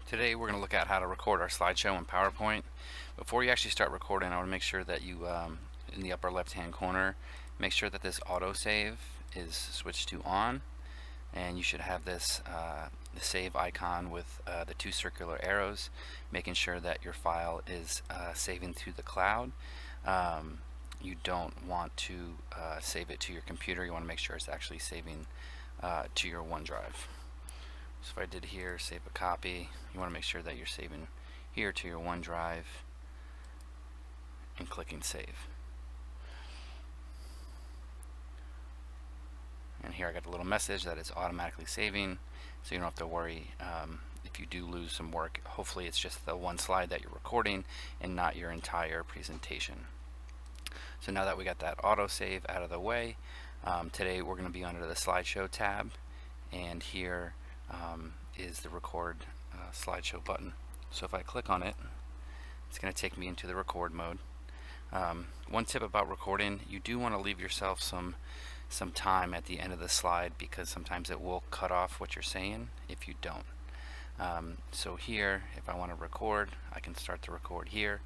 Today we're going to look at how to record our slideshow in PowerPoint. Before you actually start recording, I want to make sure that you, in the upper left hand corner, make sure that this autosave is switched to on, and you should have this the save icon with the two circular arrows, making sure that your file is saving to the cloud. You don't want to save it to your computer. You want to make sure it's actually saving to your OneDrive. So if I did here, save a copy, you want to make sure that you're saving here to your OneDrive and clicking save. And here I got a little message that it's automatically saving, so you don't have to worry if you do lose some work. Hopefully it's just the one slide that you're recording and not your entire presentation. So now that we got that autosave out of the way, today we're going to be under the slideshow tab, and here is the record slideshow button. So if I click on it, it's going to take me into the record mode. One tip about recording, you do want to leave yourself some time at the end of the slide, because sometimes it will cut off what you're saying if you don't. So here, if I want to record, I can start to record here.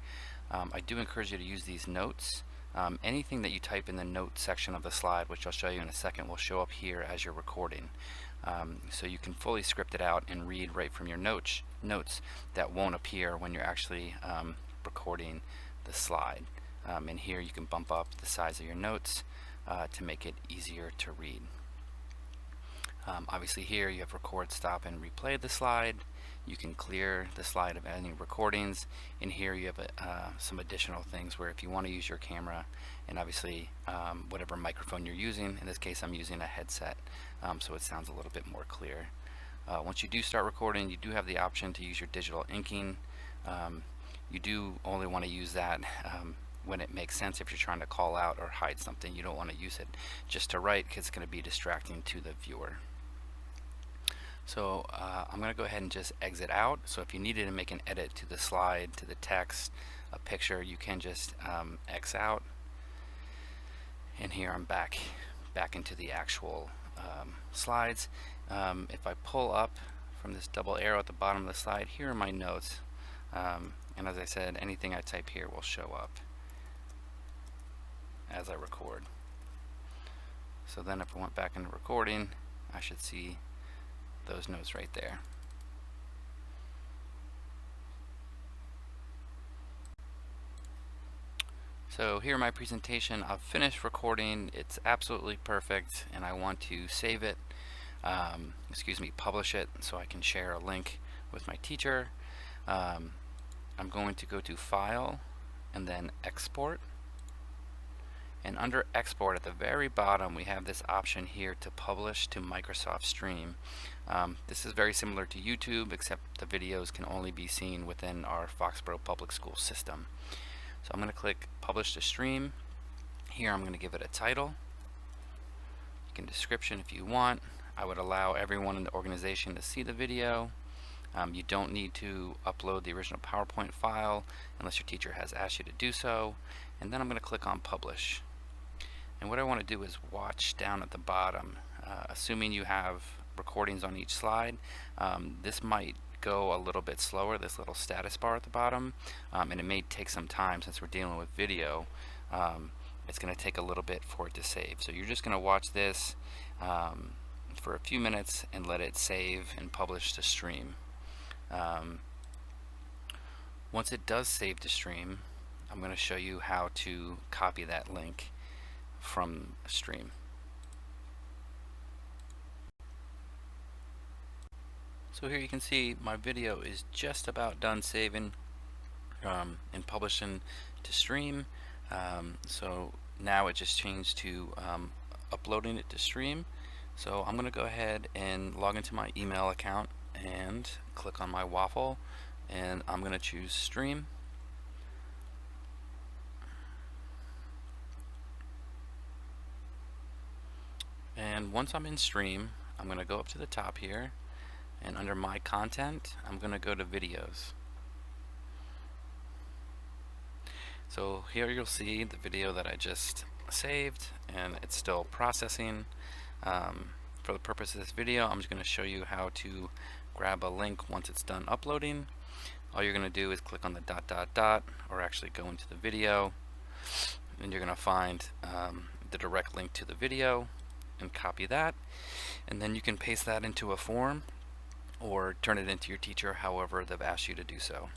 I do encourage you to use these notes. Anything that you type in the note section of the slide, which I'll show you in a second, will show up here as you're recording. So you can fully script it out and read right from your notes that won't appear when you're actually recording the slide. And here you can bump up the size of your notes to make it easier to read. Obviously here you have record, stop, and replay the slide. You can clear the slide of any recordings. And here you have some additional things where if you want to use your camera and obviously whatever microphone you're using, in this case I'm using a headset, so it sounds a little bit more clear. Once you do start recording, you do have the option to use your digital inking. You do only want to use that when it makes sense. If you're trying to call out or hide something, you don't want to use it just to write, because it's going to be distracting to the viewer. So I'm going to go ahead and just exit out. So if you needed to make an edit to the slide, to the text, a picture, you can just X out. And here I'm back into the actual slides. If I pull up from this double arrow at the bottom of the slide, here are my notes. And as I said, anything I type here will show up as I record. So then if I went back into recording, I should see those notes right there. So here my presentation, I've finished recording, it's absolutely perfect, and I want to save it, publish it so I can share a link with my teacher. I'm going to go to File and then Export. And under Export at the very bottom we have this option here to publish to Microsoft Stream. This is very similar to YouTube, except the videos can only be seen within our Foxborough Public School system. So I'm going to click Publish to Stream. Here I'm going to give it a title. You can description if you want. I would allow everyone in the organization to see the video. You don't need to upload the original PowerPoint file unless your teacher has asked you to do so. And then I'm going to click on Publish. And what I want to do is watch down at the bottom. Assuming you have recordings on each slide, this might go a little bit slower, this little status bar at the bottom, and it may take some time. Since we're dealing with video, it's going to take a little bit for it to save. So you're just going to watch this for a few minutes and let it save and publish to Stream. Once it does save to Stream, I'm going to show you how to copy that link from Stream. So here you can see my video is just about done saving and publishing to Stream. So now it just changed to uploading it to Stream. So I'm going to go ahead and log into my email account and click on my waffle, and I'm going to choose Stream. And once I'm in Stream, I'm going to go up to the top here, and under my content I'm going to go to videos. So here you'll see the video that I just saved, and it's still processing. For the purpose of this video, I'm just going to show you how to grab a link once it's done uploading. All you're going to do is click on the dot dot dot, or actually go into the video, and you're going to find the direct link to the video and copy that, and then you can paste that into a form or turn it into your teacher however they've asked you to do so.